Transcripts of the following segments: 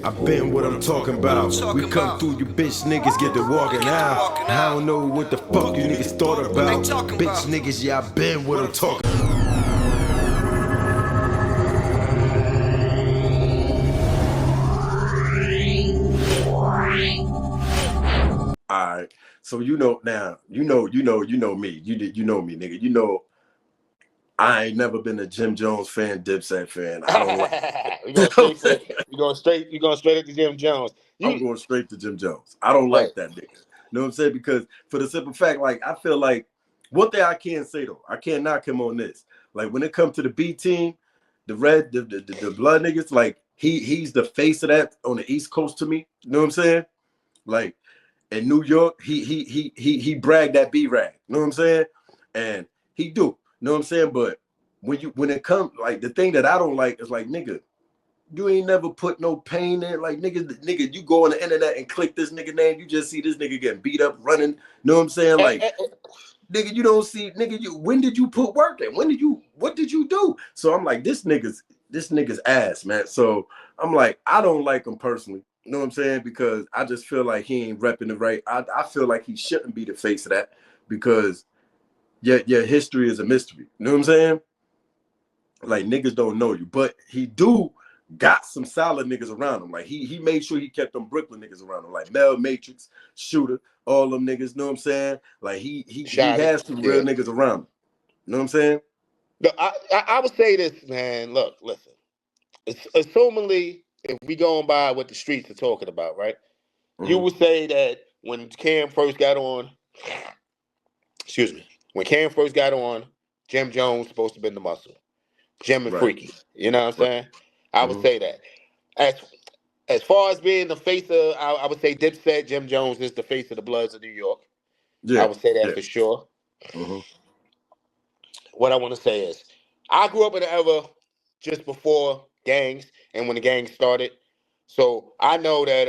I've been what I'm talking about. We come through, you bitch niggas get to walking out. I don't know what the fuck you niggas thought about. Bitch niggas, yeah, I been what I'm talking about. Alright, so you know now, you know me. You know me, nigga. You know I ain't never been a Jim Jones fan, Dipset fan. I don't like you going straight at the Jim Jones. I'm going straight to Jim Jones. I don't like that nigga. You know what I'm saying? Because for the simple fact, like, I feel like one thing I can't say though, I can't knock him on this. Like when it comes to the B team, the blood niggas, like he's the face of that on the East Coast to me. You know what I'm saying? Like in New York, he bragged that B-rag. You know what I'm saying? And he do. You know what I'm saying? But when it comes, like the thing that I don't like is like, nigga, you ain't never put no pain in. Like, nigga, you go on the internet and click this nigga name, you just see this nigga getting beat up, running. You know what I'm saying? Like, nigga, you don't see, nigga, when did you put work in? What did you do? So I'm like, this nigga's ass, man. So I'm like, I don't like him personally. You know what I'm saying? Because I just feel like he ain't repping it right. I feel like he shouldn't be the face of that because your history is a mystery. You know what I'm saying? Like, niggas don't know you, but he do got some solid niggas around him. Like he made sure he kept them Brooklyn niggas around him, like Mel Matrix, Shooter, all them niggas. Know what I'm saying? Like he has some real niggas around him. You know what I'm saying? No, I would say this, man. Look, listen. Assumingly, if we going by what the streets are talking about, right? Mm-hmm. You would say that when Cam first got on, Jim Jones supposed to be the muscle. Jim and Freaky. You know what I'm saying? I would say that. As far as being the face of, I would say Dipset, Jim Jones is the face of the Bloods of New York. Yeah, I would say that for sure. Mm-hmm. What I want to say is, I grew up in an era just before gangs and when the gangs started. So I know that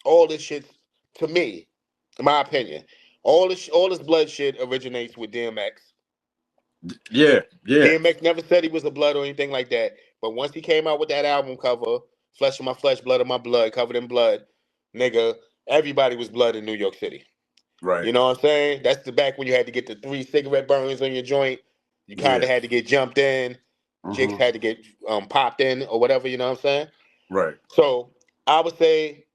all this shit, to me, in my opinion, all this Blood shit originates with DMX. Yeah. DMX never said he was a Blood or anything like that. But once he came out with that album cover, Flesh of My Flesh, Blood of My Blood, covered in blood, nigga, everybody was Blood in New York City. Right. You know what I'm saying? That's the back when you had to get the 3 cigarette burns on your joint. You kind of had to get jumped in. Mm-hmm. Chicks had to get popped in or whatever, you know what I'm saying? Right. So I would say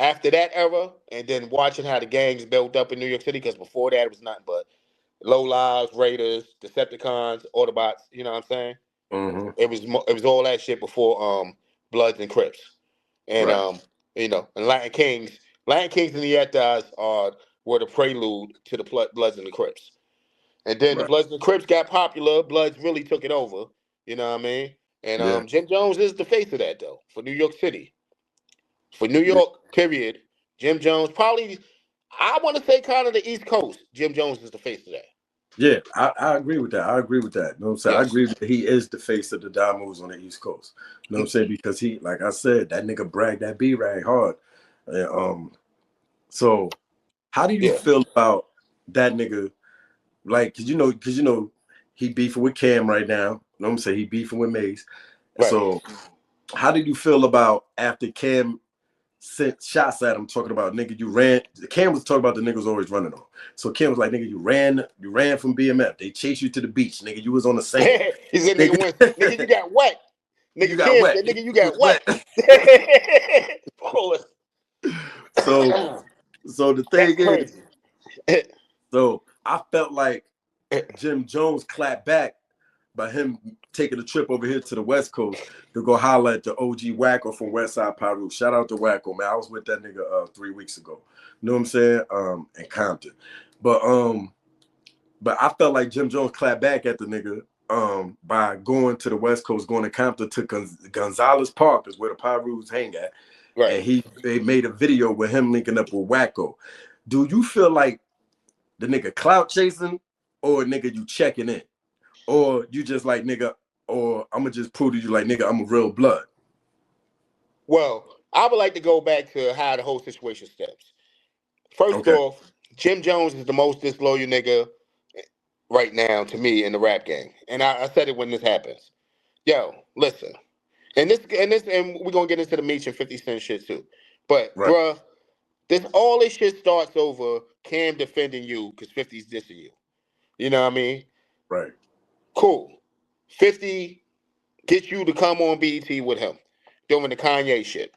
after that era and then watching how the gangs built up in New York City, because before that it was nothing but Low Lives, Raiders, Decepticons, Autobots, you know what I'm saying? Mm-hmm. It was all that shit before Bloods and Crips. And you know, and Latin Kings and the Yetas were the prelude to the Bloods and the Crips. And then the Bloods and the Crips got popular, Bloods really took it over, you know what I mean? And Jim Jones is the face of that though, for New York City. For New York, period, Jim Jones, probably, I want to say kind of the East Coast, Jim Jones is the face of that. Yeah, I agree with that. You know what I'm saying? Yes. I agree that he is the face of the Diamonds on the East Coast. You know what I'm saying? Because he, like I said, that nigga bragged that B-rag hard. And, so how do you feel about that nigga? Like, cause you know, he beefing with Cam right now. You know what I'm saying? He beefing with Mace. Right. So how did you feel about after Cam sent shots at him talking about, nigga, you ran? Cam was talking about the niggas always running on. So Cam was like, nigga, you ran from BMF. They chased you to the beach, nigga. You was on the same. He said, nigga, you got wet. Nigga, you got wet. Said, nigga, you got wet. So the thing is, so I felt like Jim Jones clapped back by him taking a trip over here to the West Coast to go holler at the OG Wacko from Westside Piru. Shout out to Wacko, man. I was with that nigga 3 weeks ago. You know what I'm saying? In Compton. But I felt like Jim Jones clapped back at the nigga by going to the West Coast, going to Compton to Gonzalez Park, is where the Pirus hang at. Right. And they made a video with him linking up with Wacko. Do you feel like the nigga clout chasing or nigga you checking in? Or you just like, nigga, or I'm going to just prove to you like, nigga, I'm a real Blood? Well, I would like to go back to how the whole situation steps. First off, Jim Jones is the most disloyal nigga right now to me in the rap game. And I said it when this happens. Yo, listen. And we're gonna get into the Meech and 50 Cent shit too. But Right. bruh, all this shit starts over Cam defending you because 50's dissing you. You know what I mean? Right. Cool. 50 gets you to come on BET with him doing the Kanye shit.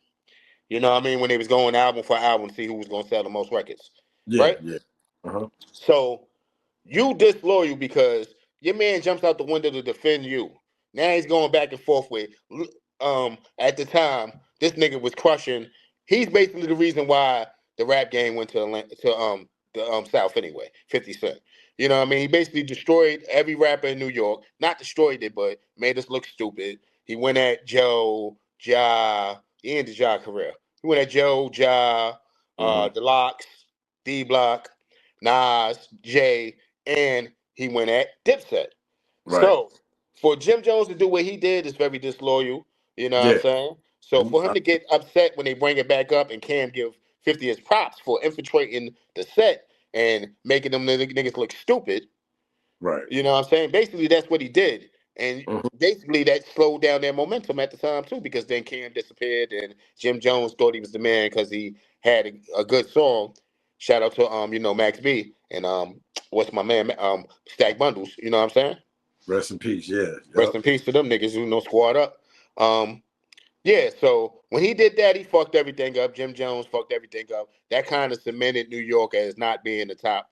You know what I mean? When they was going album for album to see who was gonna sell the most records. Yeah. Right? Yeah. Uh-huh. So you disloyal because your man jumps out the window to defend you. Now he's going back and forth with at the time, this nigga was crushing. He's basically the reason why the rap game went to Atlanta, to the South anyway, 50 Cent. You know what I mean? He basically destroyed every rapper in New York. Not destroyed it, but made us look stupid. He went at Joe, Ja, he ended Ja's career. He went at Joe, Ja, The Locks, D Block, Nas, Jay, and he went at Dipset. Right. So for Jim Jones to do what he did is very disloyal. You know what I'm Yeah. saying? So for him to get upset when they bring it back up and Cam give 50 his props for infiltrating the set and making them niggas look stupid. Right. You know what I'm saying? Basically, that's what he did. And basically, that slowed down their momentum at the time, too, because then Cam disappeared and Jim Jones thought he was the man because he had a good song. Shout out to, Max B and what's my man, Stack Bundles. You know what I'm saying? Rest in peace. Yeah. Rest Yep. in peace to them niggas who know squad up. Yeah, so when he did that, he fucked everything up. Jim Jones fucked everything up. That kind of cemented New York as not being the top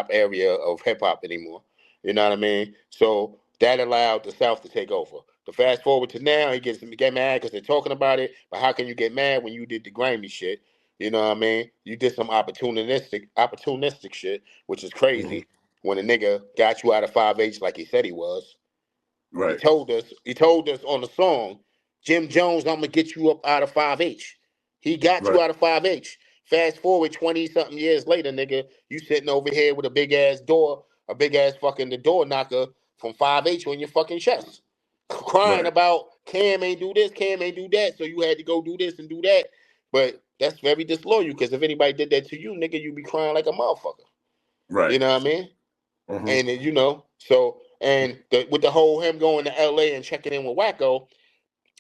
area of hip hop anymore. You know what I mean? So that allowed the South to take over. The fast forward to now, he get mad because they're talking about it. But how can you get mad when you did the grimy shit? You know what I mean? You did some opportunistic shit, which is crazy. When a nigga got you out of 5H like he said he was. He Right. told us on the song, Jim Jones, I'm gonna get you up out of 5H. He got you Right. out of 5H. Fast forward 20 something years later, nigga, you sitting over here with a big ass fucking the door knocker from 5H on your fucking chest. Crying Right. about Cam ain't do this, Cam ain't do that, so you had to go do this and do that. But that's very disloyal because if anybody did that to you, nigga, you be crying like a motherfucker. Right. You know what I mean? Mm-hmm. And with the whole him going to LA and checking in with Wacko,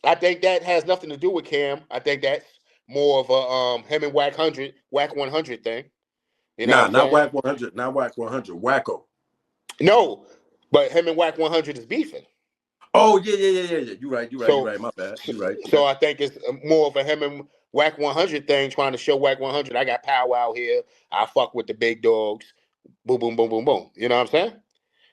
I think that has nothing to do with Cam. I think that's more of a him and Whack 100 thing. You know what Nah, I'm not saying? Whack 100. Not Whack 100. Wacko. No, but him and Whack 100 is beefing. Oh, yeah. You right. So, My bad. You right. so I think it's more of a him and Whack 100 thing, trying to show Whack 100 I got power out here. I fuck with the big dogs. Boom, boom, boom, boom, boom. You know what I'm saying?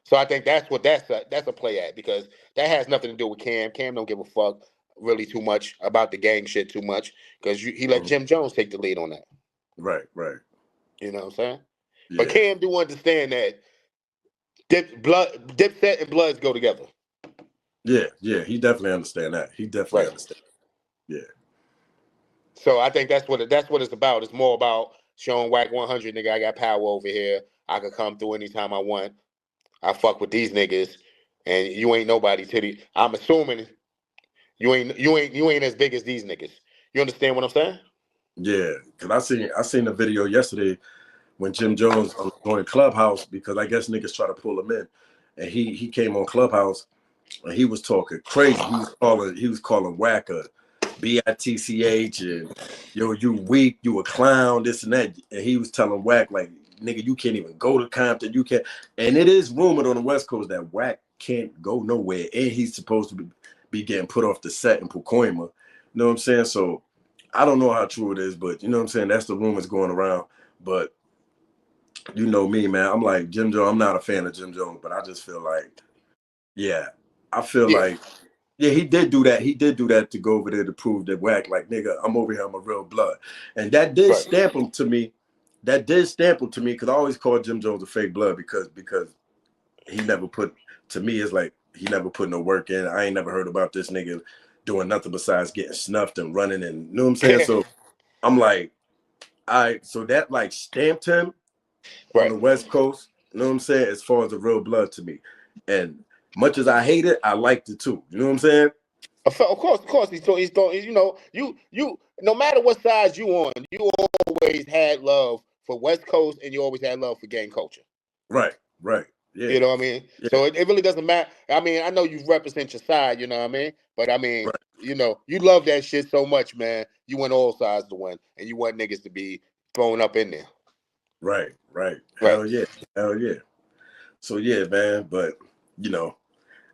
So I think that's a play at because that has nothing to do with Cam. Cam don't give a fuck really too much about the gang shit too much because he let Jim Jones take the lead on that. Right. You know what I'm saying? But Yeah. Cam do understand that Dipset and Bloods go together. Yeah. He definitely understand that. He definitely Right. understand. Yeah. So I think that's what it's about. It's more about showing Whack 100, nigga, I got power over here. I could come through anytime I want. I fuck with these niggas, and you ain't nobody to the. I'm assuming you ain't as big as these niggas. You understand what I'm saying? Yeah. Cause I seen the video yesterday when Jim Jones joined Clubhouse because I guess niggas try to pull him in, and he came on Clubhouse and he was talking crazy. He was calling Whack a bitch and yo, you weak, you a clown, this and that. And he was telling Whack like, nigga, you can't even go to Compton, you can't. And it is rumored on the West Coast that Whack can't go nowhere, and he's supposed to be getting put off the set in Pacoima. You know what I'm saying? So I don't know how true it is, but you know what I'm saying? That's the rumors going around. But you know me, man. I'm like Jim Jones. I'm not a fan of Jim Jones, but I just feel like, yeah, I feel Yeah. like, yeah, he did do that. He did do that to go over there to prove that Whack, like, nigga, I'm over here. I'm a real blood, and that did stamp him to me. That did stamp him to me because I always called Jim Jones a fake blood because he never put, to me, it's like he never put no work in. I ain't never heard about this nigga doing nothing besides getting snuffed and running, and you know what I'm saying. So I'm like, so that like stamped him on the West Coast, you know what I'm saying, as far as a real blood to me. And much as I hate it, I liked it too. You know what I'm saying? Of course. He's you know, you no matter what side you on, you always had love for West Coast and you always had love for gang culture. Right. Yeah. You know what I mean? Yeah. So it really doesn't matter. I mean, I know you represent your side, you know what I mean? But I mean, you know, you love that shit so much, man. You want all sides to win, and you want niggas to be thrown up in there. Right. Hell yeah. So yeah, man. But you know,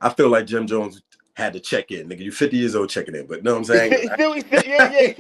I feel like Jim Jones had to check in. Nigga, you 50 years old checking in, but know what I'm saying? Yeah.